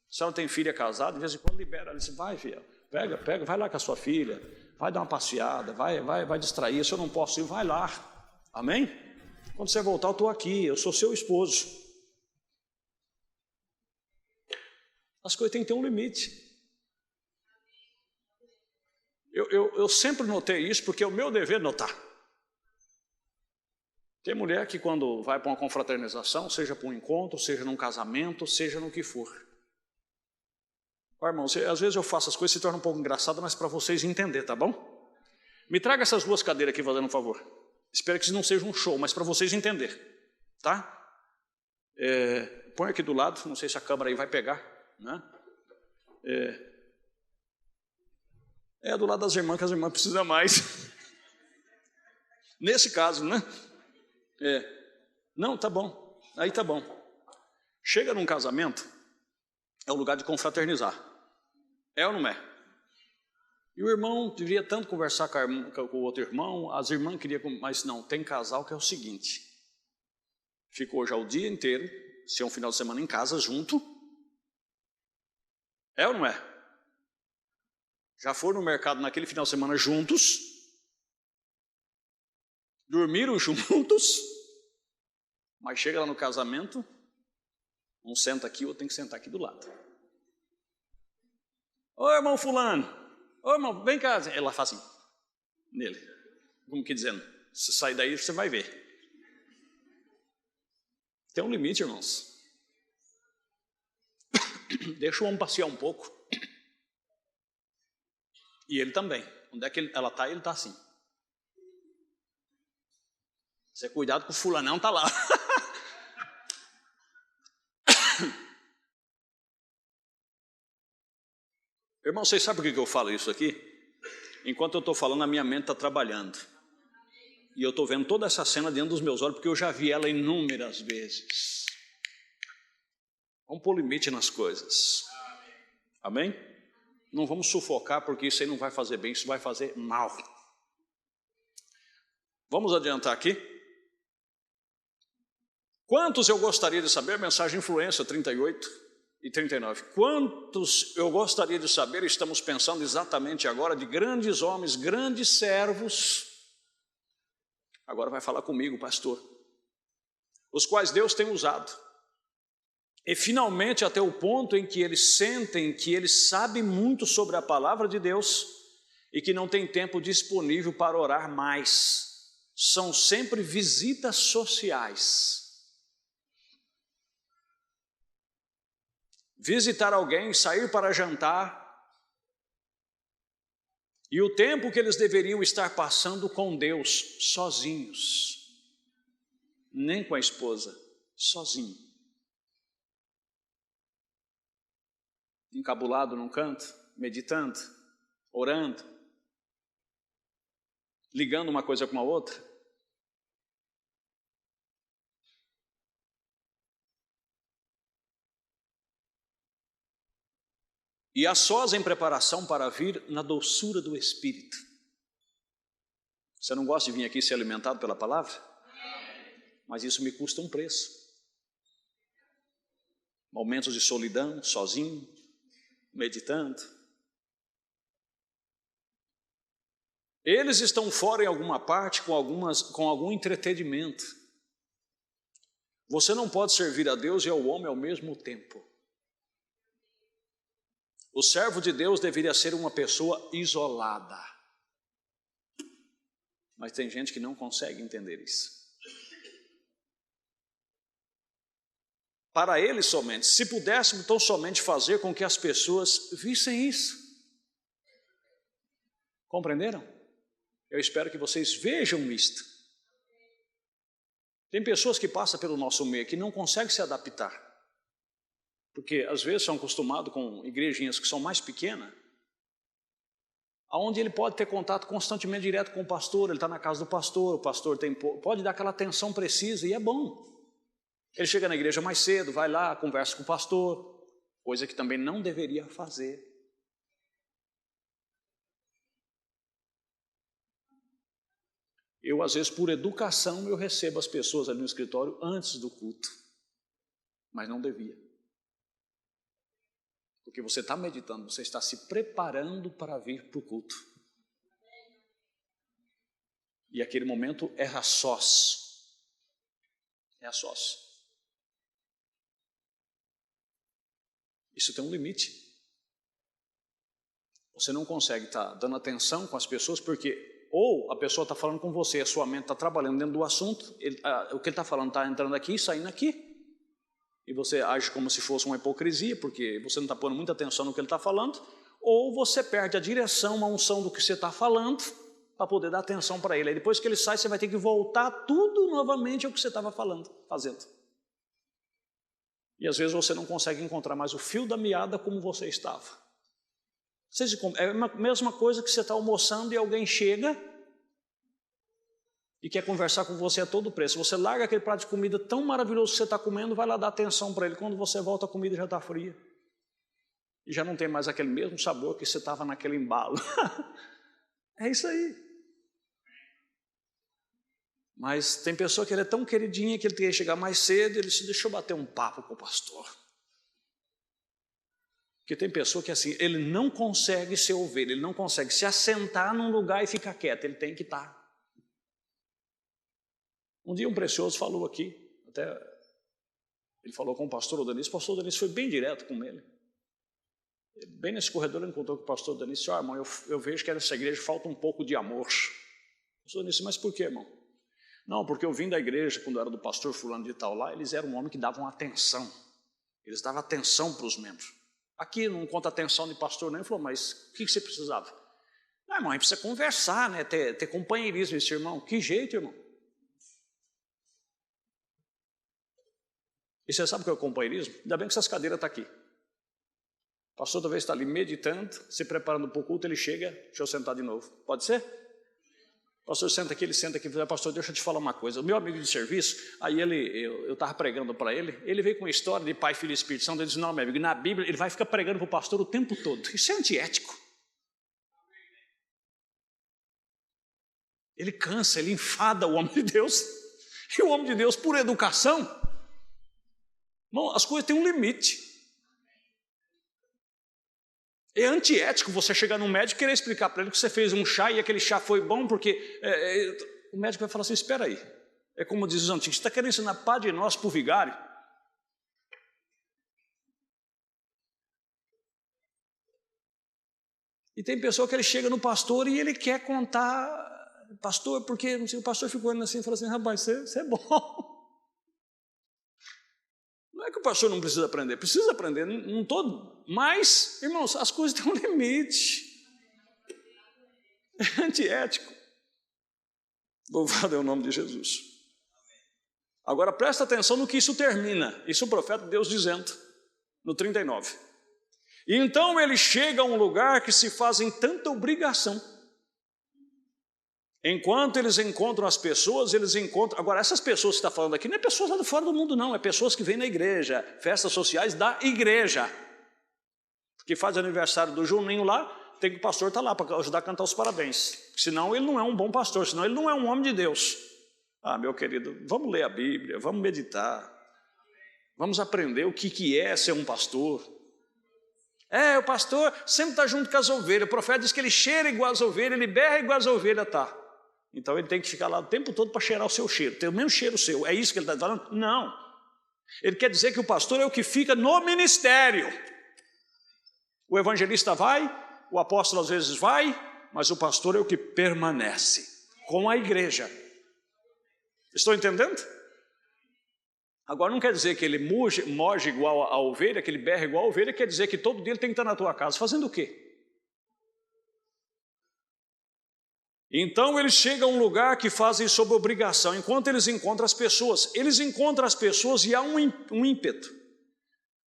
Se ela tem filha casada, de vez em quando libera, ela diz, vai filha, pega, vai lá com a sua filha, vai dar uma passeada, vai distrair, se eu não posso ir, vai lá. Amém? Quando você voltar, eu estou aqui, eu sou seu esposo. As coisas têm que ter um limite. Eu sempre notei isso, porque é o meu dever notar. Tem mulher que quando vai para uma confraternização, seja para um encontro, seja num casamento, seja no que for. Ó, irmão, às vezes eu faço as coisas se torna um pouco engraçado, mas para vocês entenderem, tá bom? Me traga essas duas cadeiras aqui, fazendo um favor. Espero que isso não seja um show, mas para vocês entenderem, tá? Põe aqui do lado, não sei se a câmera aí vai pegar, né? Do lado das irmãs, que as irmãs precisam mais. Nesse caso, né? Não, tá bom. Aí tá bom. Chega num casamento, é o lugar de confraternizar. É ou não é? E o irmão deveria tanto conversar com o outro irmão, as irmãs queriam, mas não, tem casal que é o seguinte. Ficou já o dia inteiro, se é um final de semana em casa, junto. É ou não é? Já foram no mercado naquele final de semana juntos, dormiram juntos, mas chega lá no casamento, um senta aqui, o outro tem que sentar aqui do lado. Ô irmão fulano, ô irmão, vem cá. Ela faz assim, nele, como que dizendo, se sair daí você vai ver. Tem um limite, irmãos. Deixa o homem passear um pouco. E ele também. Onde é que ela está, ele está assim. Você cuidado que o fulanão está lá. Irmão, vocês sabem por que eu falo isso aqui? Enquanto eu estou falando, a minha mente está trabalhando. E eu estou vendo toda essa cena dentro dos meus olhos, porque eu já vi ela inúmeras vezes. Vamos pôr limite nas coisas. Amém? Não vamos sufocar, porque isso aí não vai fazer bem, isso vai fazer mal. Vamos adiantar aqui? Quantos eu gostaria de saber? Mensagem Influência 38 e 39. Quantos eu gostaria de saber? Estamos pensando exatamente agora de grandes homens, grandes servos. Agora vai falar comigo, pastor. Os quais Deus tem usado. E finalmente até o ponto em que eles sentem que eles sabem muito sobre a palavra de Deus e que não tem tempo disponível para orar mais. São sempre visitas sociais. Visitar alguém, sair para jantar. E o tempo que eles deveriam estar passando com Deus, sozinhos. Nem com a esposa, sozinho. Encabulado num canto, meditando, orando, ligando uma coisa com a outra. E a sós em preparação para vir na doçura do Espírito. Você não gosta de vir aqui ser alimentado pela palavra? Mas isso me custa um preço. Momentos de solidão, sozinho, meditando. Eles estão fora em alguma parte com algum entretenimento. Você não pode servir a Deus e ao homem ao mesmo tempo. O servo de Deus deveria ser uma pessoa isolada. Mas tem gente que não consegue entender isso. Para ele somente, se pudéssemos então somente fazer com que as pessoas vissem isso. Compreenderam? Eu espero que vocês vejam isto. Tem pessoas que passam pelo nosso meio que não conseguem se adaptar. Porque às vezes são acostumados com igrejinhas que são mais pequenas, onde ele pode ter contato constantemente direto com o pastor, ele está na casa do pastor, o pastor pode dar aquela atenção precisa e é bom. Ele chega na igreja mais cedo, vai lá, conversa com o pastor, coisa que também não deveria fazer. Eu, às vezes, por educação, eu recebo as pessoas ali no escritório antes do culto, mas não devia. Porque você está meditando, você está se preparando para vir para o culto. E aquele momento é a sós. É a sós. Isso tem um limite. Você não consegue estar dando atenção com as pessoas porque ou a pessoa está falando com você, a sua mente está trabalhando dentro do assunto, o que ele está falando está entrando aqui e saindo aqui. E você age como se fosse uma hipocrisia, porque você não está pondo muita atenção no que ele está falando, ou você perde a direção, a unção do que você está falando, para poder dar atenção para ele. Aí depois que ele sai, você vai ter que voltar tudo novamente ao que você estava fazendo. E às vezes você não consegue encontrar mais o fio da meada como você estava. É a mesma coisa que você está almoçando e alguém chega e quer conversar com você a todo preço. Você larga aquele prato de comida tão maravilhoso que você está comendo, vai lá dar atenção para ele. Quando você volta, a comida já está fria. E já não tem mais aquele mesmo sabor que você estava naquele embalo. É isso aí. Mas tem pessoa que ele é tão queridinha que ele quer chegar mais cedo e ele disse, deixa eu bater um papo com o pastor. Porque tem pessoa que assim, ele não consegue ser ovelha, ele não consegue se assentar num lugar e ficar quieto, ele tem que estar. Um dia um precioso falou aqui, até ele falou com o pastor Odanísio foi bem direto com ele. Bem nesse corredor ele encontrou com o pastor Odanísio, disse, irmão, eu vejo que nessa igreja falta um pouco de amor. O pastor Odanísio, mas por quê, irmão? Não, porque eu vim da igreja, quando era do pastor fulano de tal lá, eles eram um homem que davam atenção. Eles davam atenção para os membros. Aqui não conta atenção de pastor nem, falou, mas o que você precisava? Não, irmão, a gente precisa conversar, né? ter companheirismo. Esse irmão, que jeito, irmão? E você sabe o que é o companheirismo? Ainda bem que essas cadeiras estão aqui. O pastor talvez está ali meditando, se preparando para o culto, ele chega, deixa eu sentar de novo. Pode ser? O pastor senta aqui, ele senta aqui, pastor, deixa eu te falar uma coisa. O meu amigo de serviço, aí eu estava pregando para ele veio com uma história de Pai, Filho e Espírito Santo, ele disse, não, meu amigo, na Bíblia ele vai ficar pregando para o pastor o tempo todo. Isso é antiético. Ele cansa, ele enfada o homem de Deus. E o homem de Deus, por educação, não, as coisas têm um limite. É antiético você chegar num médico e querer explicar para ele que você fez um chá e aquele chá foi bom porque o médico vai falar assim, espera aí. É como diz os antigos, você está querendo ensinar Padre Nosso para o vigário? E tem pessoa que ele chega no pastor e ele quer contar, pastor, porque não sei, o pastor ficou olhando assim e falou assim, rapaz, você é bom. Não é que o pastor não precisa aprender, não todo, mas, irmãos, as coisas têm um limite. É antiético. Louvado é o nome de Jesus. Agora presta atenção no que isso termina. Isso o profeta Deus dizendo, no 39. E então ele chega a um lugar que se fazem tanta obrigação. Enquanto eles encontram as pessoas, eles encontram... Agora, essas pessoas que está falando aqui não é pessoas lá do fora do mundo, não. É pessoas que vêm na igreja, festas sociais da igreja. Que faz aniversário do Juninho lá, tem que o pastor estar lá para ajudar a cantar os parabéns. Senão ele não é um bom pastor, senão ele não é um homem de Deus. Ah, meu querido, vamos ler a Bíblia, vamos meditar. Vamos aprender o que é ser um pastor. O pastor sempre está junto com as ovelhas. O profeta diz que ele cheira igual as ovelhas, ele berra igual as ovelhas, tá? Então ele tem que ficar lá o tempo todo para cheirar o seu cheiro, ter o mesmo cheiro seu. É isso que ele está falando? Não. Ele quer dizer que o pastor é o que fica no ministério. O evangelista vai, o apóstolo às vezes vai, mas o pastor é o que permanece com a igreja. Estou entendendo? Agora não quer dizer que ele moge igual a ovelha, que ele berra igual a ovelha, quer dizer que todo dia ele tem que estar na tua casa. Fazendo o quê? Então eles chegam a um lugar que fazem sob obrigação, enquanto eles encontram as pessoas. Eles encontram as pessoas e há um ímpeto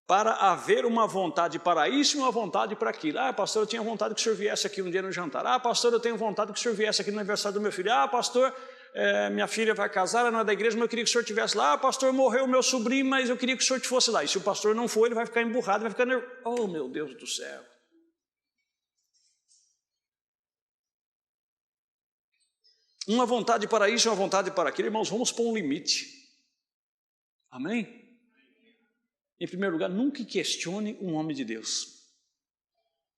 para haver uma vontade para isso e uma vontade para aquilo. Ah, pastor, eu tinha vontade que o senhor viesse aqui um dia no jantar. Ah, pastor, eu tenho vontade que o senhor viesse aqui no aniversário do meu filho. Ah, pastor, minha filha vai casar, ela não é da igreja, mas eu queria que o senhor estivesse lá. Pastor, morreu meu sobrinho, mas eu queria que o senhor fosse lá. E se o pastor não for, ele vai ficar emburrado, vai ficar nervoso. Oh, meu Deus do céu. Uma vontade para isso e uma vontade para aquilo. Irmãos, vamos pôr um limite. Amém? Em primeiro lugar, nunca questione um homem de Deus.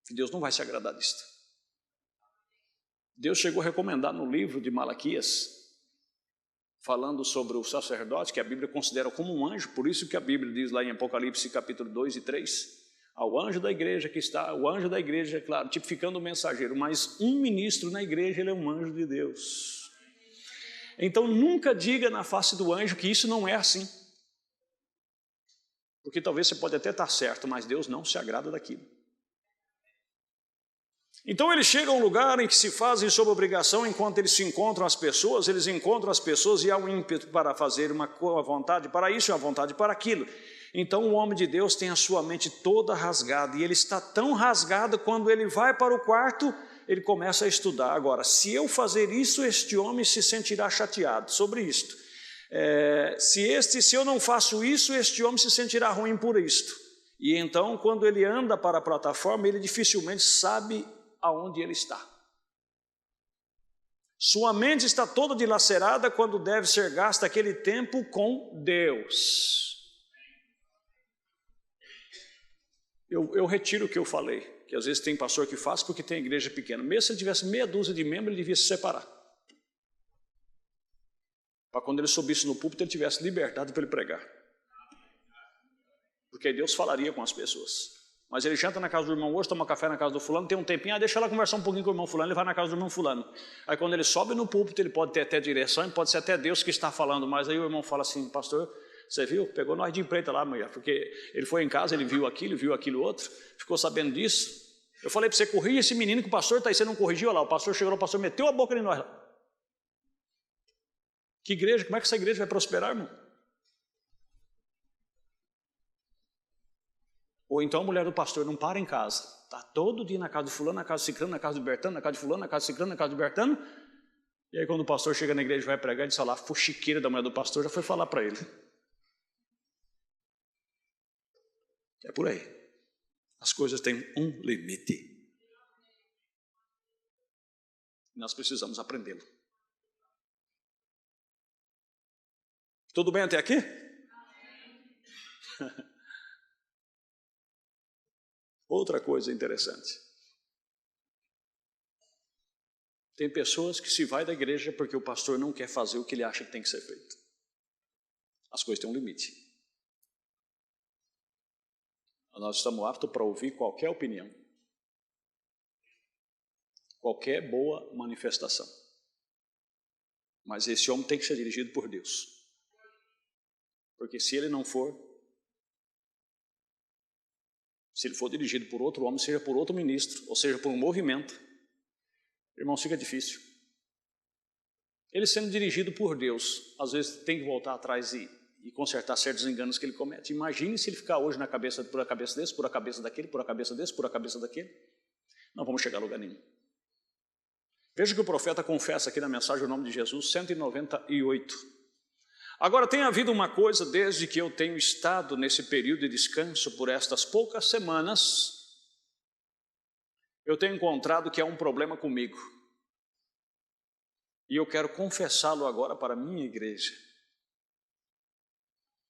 Deus não vai se agradar disto. Deus chegou a recomendar no livro de Malaquias, falando sobre o sacerdote, que a Bíblia considera como um anjo, por isso que a Bíblia diz lá em Apocalipse capítulo 2 e 3, ao anjo da igreja que está, o anjo da igreja, claro, tipificando o mensageiro, mas um ministro na igreja, ele é um anjo de Deus. Então nunca diga na face do anjo que isso não é assim. Porque talvez você pode até estar certo, mas Deus não se agrada daquilo. Então eles chegam a um lugar em que se fazem sob obrigação, enquanto eles se encontram as pessoas, eles encontram as pessoas e há um ímpeto para fazer uma vontade para isso e uma vontade para aquilo. Então o homem de Deus tem a sua mente toda rasgada, e ele está tão rasgado, quando ele vai para o quarto, ele começa a estudar. Agora, se eu fazer isso, este homem se sentirá chateado sobre isto. Se eu não faço isso, este homem se sentirá ruim por isto. E então, quando ele anda para a plataforma, ele dificilmente sabe aonde ele está. Sua mente está toda dilacerada quando deve ser gasta aquele tempo com Deus. Eu retiro o que eu falei, que às vezes tem pastor que faz porque tem igreja pequena. Mesmo se ele tivesse meia dúzia de membros, ele devia se separar. Para quando ele subisse no púlpito, ele tivesse liberdade para ele pregar. Porque aí Deus falaria com as pessoas. Mas ele janta na casa do irmão hoje, toma café na casa do fulano, tem um tempinho, deixa ela conversar um pouquinho com o irmão fulano, ele vai na casa do irmão fulano. Aí quando ele sobe no púlpito, ele pode ter até direção, pode ser até Deus que está falando, mas aí o irmão fala assim: pastor, você viu? Pegou nós de empreita lá, mulher, porque ele foi em casa, ele viu aquilo outro, ficou sabendo disso. Eu falei para você, corrija esse menino que o pastor está aí, você não corrigiu, olha lá, o pastor chegou lá, o pastor meteu a boca em nós lá. Que igreja, como é que essa igreja vai prosperar, irmão? Ou então a mulher do pastor não para em casa, está todo dia na casa de fulano, na casa de ciclano, na casa de Bertano, na casa de fulano, na casa de ciclano, na casa de Bertano. E aí quando o pastor chega na igreja e vai pregar, ele diz lá, a fuxiqueira da mulher do pastor já foi falar para ele. É por aí. As coisas têm um limite. Nós precisamos aprendê-lo. Tudo bem até aqui? Outra coisa interessante. Tem pessoas que se vai da igreja porque o pastor não quer fazer o que ele acha que tem que ser feito. As coisas têm um limite. Nós estamos aptos para ouvir qualquer opinião, qualquer boa manifestação. Mas esse homem tem que ser dirigido por Deus. Porque se ele não for, se ele for dirigido por outro homem, seja por outro ministro, ou seja por um movimento, irmão, fica difícil. Ele sendo dirigido por Deus, às vezes tem que voltar atrás e consertar certos enganos que ele comete. Imagine se ele ficar hoje na cabeça, por a cabeça desse, por a cabeça daquele, por a cabeça desse, por a cabeça daquele. Não vamos chegar a lugar nenhum. Veja que o profeta confessa aqui na mensagem o nome de Jesus, 198. Agora, tem havido uma coisa, desde que eu tenho estado nesse período de descanso por estas poucas semanas, eu tenho encontrado que há um problema comigo. E eu quero confessá-lo agora para a minha igreja.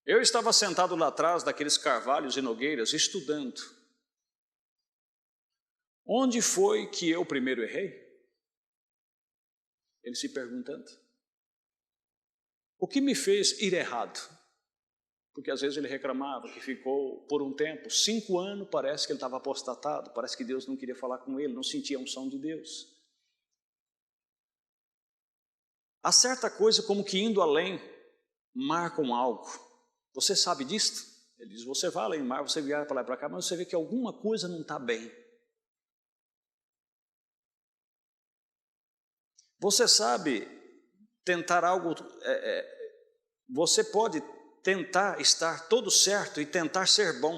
Eu estava sentado lá atrás daqueles carvalhos e nogueiras, estudando. Onde foi que eu primeiro errei? Ele se perguntando. O que me fez ir errado? Porque às vezes ele reclamava que ficou por um tempo, 5 anos, parece que ele estava apostatado, parece que Deus não queria falar com ele, não sentia a unção de Deus. Há certa coisa como que indo além, marcam algo. Você sabe disto? Ele diz, você vai além do mar, você viaja para lá e para cá, mas você vê que alguma coisa não está bem. Você sabe tentar algo, você pode tentar estar todo certo e tentar ser bom,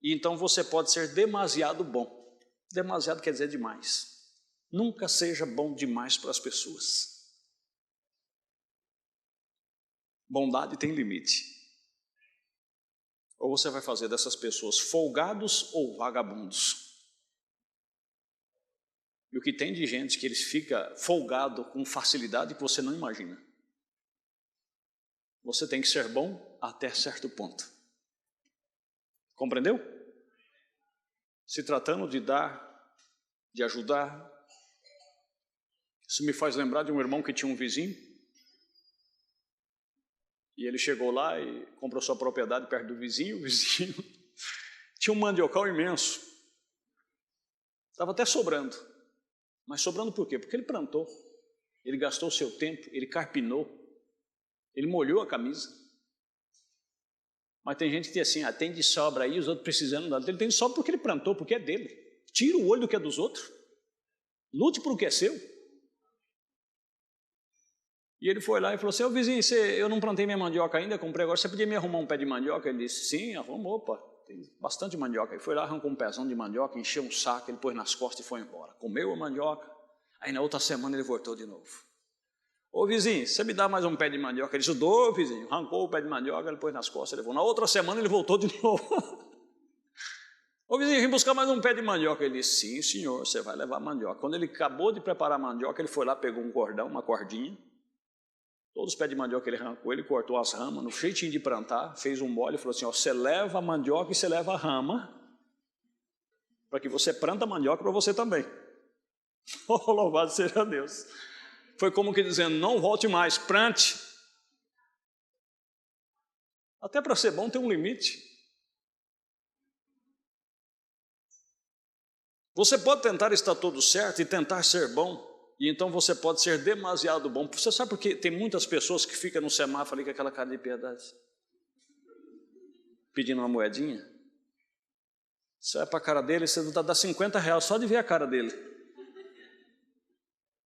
e então você pode ser demasiado bom. Demasiado quer dizer demais. Nunca seja bom demais para as pessoas. Bondade tem limite. Ou você vai fazer dessas pessoas folgados ou vagabundos. E o que tem de gente que eles ficam folgados com facilidade que você não imagina. Você tem que ser bom até certo ponto. Compreendeu? Se tratando de dar, de ajudar. Isso me faz lembrar de um irmão que tinha um vizinho. E ele chegou lá e comprou sua propriedade perto do vizinho. O vizinho tinha um mandiocal imenso. Estava até sobrando. Mas sobrando por quê? Porque ele plantou. Ele gastou o seu tempo, ele carpinou. Ele molhou a camisa. Mas tem gente que diz assim, tem de sobra aí, os outros precisando dele. Ele tem de sobra porque ele plantou, porque é dele. Tira o olho do que é dos outros. Lute por o que é seu. E ele foi lá e falou assim, vizinho, eu não plantei minha mandioca ainda, comprei agora, você podia me arrumar um pé de mandioca? Ele disse, sim, arrumou, opa, tem bastante mandioca. Ele foi lá, arrancou um pezão de mandioca, encheu um saco, ele pôs nas costas e foi embora. Comeu a mandioca, aí na outra semana ele voltou de novo. Ô vizinho, você me dá mais um pé de mandioca? Ele disse, dou, vizinho. Arrancou o pé de mandioca, ele pôs nas costas, ele levou. Na outra semana ele voltou de novo. Ô vizinho, vim buscar mais um pé de mandioca. Ele disse, sim senhor, você vai levar mandioca. Quando ele acabou de preparar a mandioca, ele foi lá, pegou um cordão, uma cordinha. Todos os pés de mandioca ele arrancou, ele cortou as ramas, no jeitinho de plantar, fez um molho e falou assim, você leva a mandioca e você leva a rama, para que você planta a mandioca para você também. Oh, louvado seja Deus. Foi como que dizendo, não volte mais, plante. Até para ser bom tem um limite. Você pode tentar estar todo certo e tentar ser bom, e então você pode ser demasiado bom. Você sabe por que tem muitas pessoas que ficam no semáforo ali com aquela cara de piedade? Pedindo uma moedinha? Você vai para a cara dele, você dá R$50 só de ver a cara dele.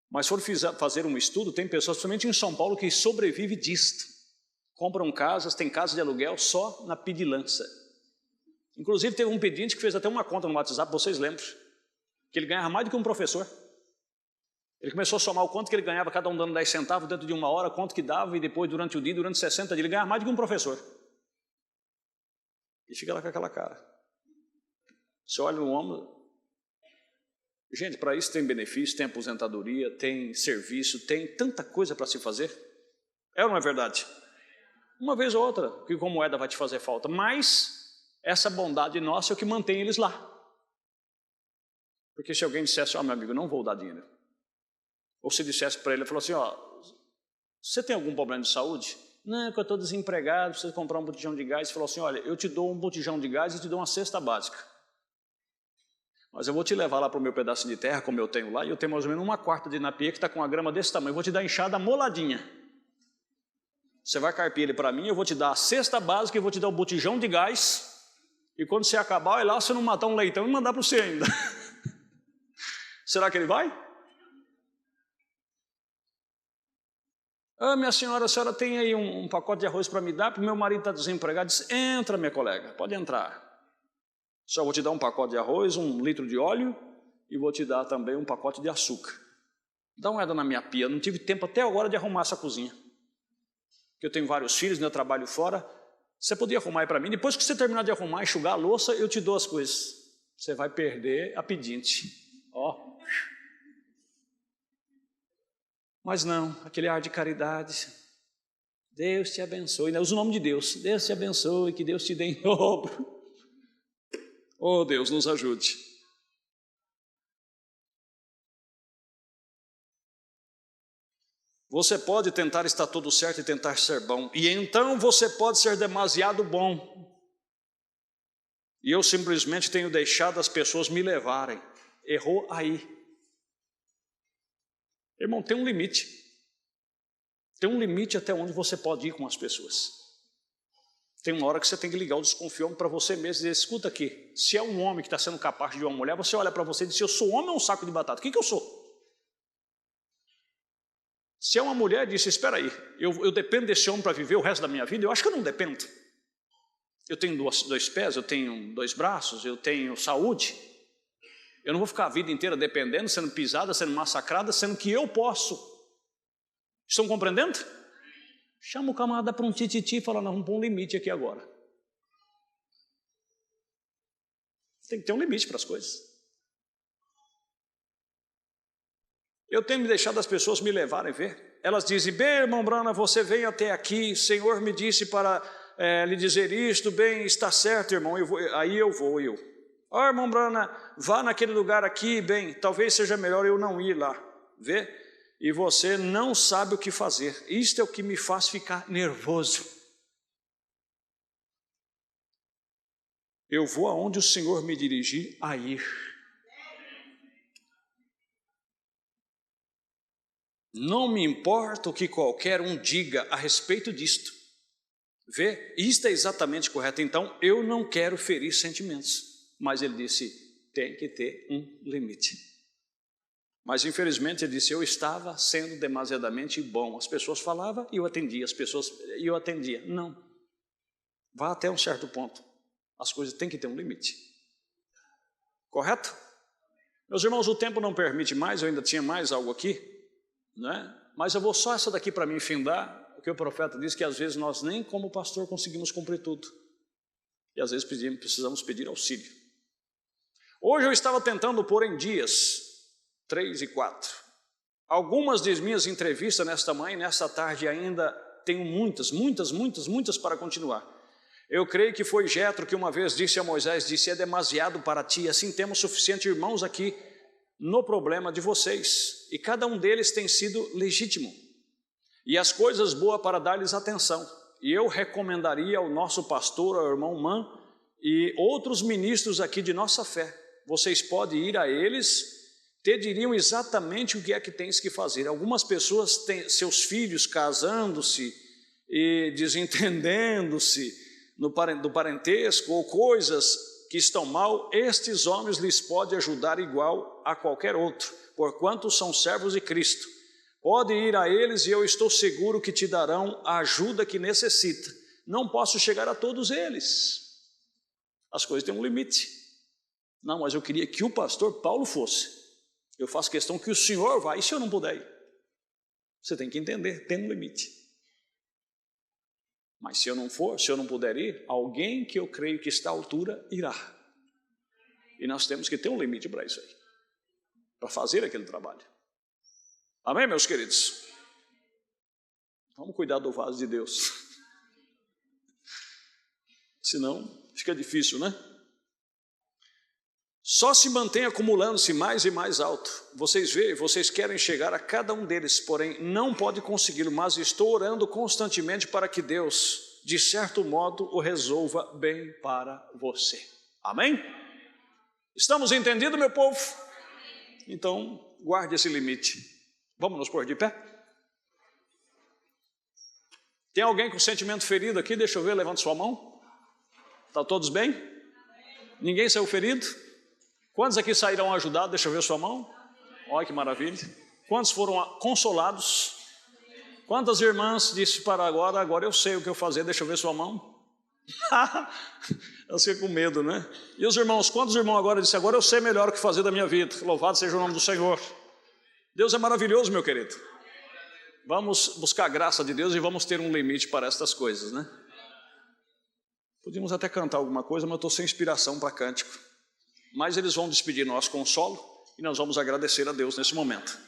Mas se for fazer um estudo, tem pessoas, principalmente em São Paulo, que sobrevivem disto. Compram casas, tem casas de aluguel só na pedilança. Inclusive teve um pedinte que fez até uma conta no WhatsApp, vocês lembram? Que ele ganhava mais do que um professor. Ele começou a somar o quanto que ele ganhava, cada um dando 10 centavos dentro de uma hora, quanto que dava, e depois durante o dia, durante 60 dias, ele ganhava mais do que um professor. E fica lá com aquela cara. Você olha no homem... Gente, para isso tem benefício, tem aposentadoria, tem serviço, tem tanta coisa para se fazer. É ou não é verdade? Uma vez ou outra, que com moeda vai te fazer falta, mas essa bondade nossa é o que mantém eles lá. Porque se alguém dissesse, meu amigo, não vou dar dinheiro. Ou se dissesse para ele, ele falou assim, você tem algum problema de saúde? Não, que eu estou desempregado, preciso comprar um botijão de gás. Ele falou assim, olha, eu te dou um botijão de gás e te dou uma cesta básica. Mas eu vou te levar lá para o meu pedaço de terra, como eu tenho lá, e eu tenho mais ou menos uma quarta de napia que está com uma grama desse tamanho. Eu vou te dar enxada moladinha. Você vai carpir ele para mim, eu vou te dar a cesta básica e vou te dar o botijão de gás. E quando você acabar, lá você não matar um leitão e mandar para você ainda. Será que ele vai? Minha senhora, a senhora tem aí um pacote de arroz para me dar, porque meu marido está desempregado. Disse, entra, minha colega, pode entrar. Só vou te dar um pacote de arroz, 1 litro de óleo e vou te dar também um pacote de açúcar. Dá uma olhada na minha pia, não tive tempo até agora de arrumar essa cozinha. Porque eu tenho vários filhos, eu trabalho fora. Você podia arrumar aí para mim? Depois que você terminar de arrumar, enxugar a louça, eu te dou as coisas. Você vai perder a pedinte. Mas não, aquele ar de caridade. Deus te abençoe. Usa o nome de Deus. Deus te abençoe, que Deus te dê em dobro. Oh, Deus, nos ajude. Você pode tentar estar tudo certo e tentar ser bom. E então você pode ser demasiado bom. E eu simplesmente tenho deixado as pessoas me levarem. Errou aí. Irmão, tem um limite. Tem um limite até onde você pode ir com as pessoas. Tem uma hora que você tem que ligar o desconfiômetro para você mesmo e dizer, escuta aqui, se é um homem que está sendo capaz de uma mulher, você olha para você e diz, eu sou homem ou um saco de batata? O que eu sou? Se é uma mulher, diz, espera aí, eu dependo desse homem para viver o resto da minha vida? Eu acho que eu não dependo. Eu tenho dois pés, eu tenho 2 braços, eu tenho saúde. Eu não vou ficar a vida inteira dependendo, sendo pisada, sendo massacrada, sendo que eu posso. Estão compreendendo? Chama o camarada para um tititi e fala, não, vamos pôr um limite aqui agora. Tem que ter um limite para as coisas. Eu tenho me deixado as pessoas me levarem a ver. Elas dizem, bem, irmão Brana, você veio até aqui, o Senhor me disse para lhe dizer isto, bem, está certo, irmão, aí eu vou. Ó, irmão Brana, vá naquele lugar aqui, bem, talvez seja melhor eu não ir lá, vê? E você não sabe o que fazer. Isto é o que me faz ficar nervoso. Eu vou aonde o Senhor me dirigir a ir. Não me importa o que qualquer um diga a respeito disto. Vê? Isto é exatamente correto. Então, eu não quero ferir sentimentos. Mas ele disse, tem que ter um limite. Mas, infelizmente, ele disse, eu estava sendo demasiadamente bom. As pessoas falavam e eu atendia. Eu atendia. Não. Vá até um certo ponto. As coisas têm que ter um limite. Correto? Meus irmãos, o tempo não permite mais. Eu ainda tinha mais algo aqui, né? Mas eu vou só essa daqui para me findar. O que o profeta diz que às vezes nós nem como pastor conseguimos cumprir tudo. E às vezes precisamos pedir auxílio. Hoje eu estava tentando pôr em dias 3 e 4. Algumas das minhas entrevistas nesta manhã e nesta tarde ainda tenho muitas para continuar. Eu creio que foi Jetro que uma vez disse a Moisés, disse, é demasiado para ti, assim temos suficientes irmãos aqui no problema de vocês. E cada um deles tem sido legítimo. E as coisas boas para dar-lhes atenção. E eu recomendaria ao nosso pastor, ao irmão Man, e outros ministros aqui de nossa fé. Vocês podem ir a eles, te diriam exatamente o que é que tens que fazer. Algumas pessoas têm seus filhos casando-se e desentendendo-se do parentesco ou coisas que estão mal, estes homens lhes podem ajudar igual a qualquer outro, porquanto são servos de Cristo. Pode ir a eles e eu estou seguro que te darão a ajuda que necessita. Não posso chegar a todos eles. As coisas têm um limite. Não, mas eu queria que o pastor Paulo fosse. Eu faço questão que o senhor vá, e se eu não puder ir? Você tem que entender, tem um limite. Mas se eu não for, se eu não puder ir, alguém que eu creio que está à altura irá. E nós temos que ter um limite para isso aí, para fazer aquele trabalho. Amém, meus queridos? Vamos cuidar do vaso de Deus. Senão fica difícil, né? Só se mantém acumulando-se mais e mais alto. Vocês veem, vocês querem chegar a cada um deles, porém não pode consegui-lo, mas estou orando constantemente para que Deus, de certo modo, o resolva bem para você. Amém? Estamos entendidos, meu povo? Então, guarde esse limite. Vamos nos pôr de pé? Tem alguém com sentimento ferido aqui? Deixa eu ver, levanta sua mão. Está todos bem? Ninguém saiu ferido? Quantos aqui saíram ajudados? Deixa eu ver sua mão. Olha que maravilha. Quantos foram consolados? Quantas irmãs disse para agora eu sei o que eu fazer, deixa eu ver sua mão. Eu fiquei com medo, né? E os irmãos, quantos irmãos agora disseram, agora eu sei melhor o que fazer da minha vida. Louvado seja o nome do Senhor. Deus é maravilhoso, meu querido. Vamos buscar a graça de Deus e vamos ter um limite para estas coisas, né? Podíamos até cantar alguma coisa, mas eu estou sem inspiração para cântico. Mas eles vão despedir nosso consolo e nós vamos agradecer a Deus nesse momento.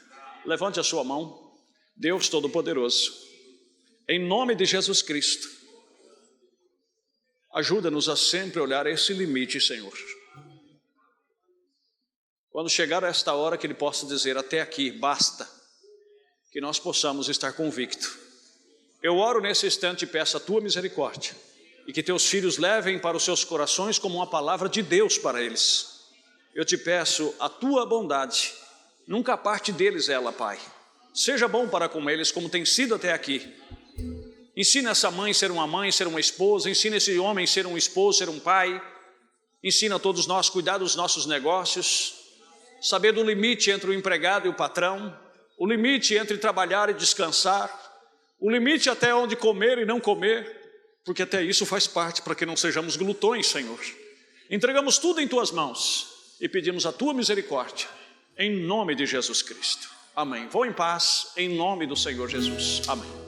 Levante a sua mão. Deus Todo-Poderoso, em nome de Jesus Cristo, ajuda-nos a sempre olhar esse limite, Senhor. Quando chegar a esta hora que Ele possa dizer até aqui, basta, que nós possamos estar convictos. Eu oro nesse instante e peço a Tua misericórdia e que Teus filhos levem para os seus corações como uma palavra de Deus para eles. Eu te peço a Tua bondade, nunca parte deles ela, Pai. Seja bom para com eles como tem sido até aqui. Ensina essa mãe a ser uma esposa, ensina esse homem a ser um esposo, ser um pai. Ensina a todos nós a cuidar dos nossos negócios, saber do limite entre o empregado e o patrão, o limite entre trabalhar e descansar, o limite até onde comer e não comer, porque até isso faz parte para que não sejamos glutões, Senhor. Entregamos tudo em Tuas mãos e pedimos a Tua misericórdia, em nome de Jesus Cristo. Amém. Vou em paz, em nome do Senhor Jesus. Amém.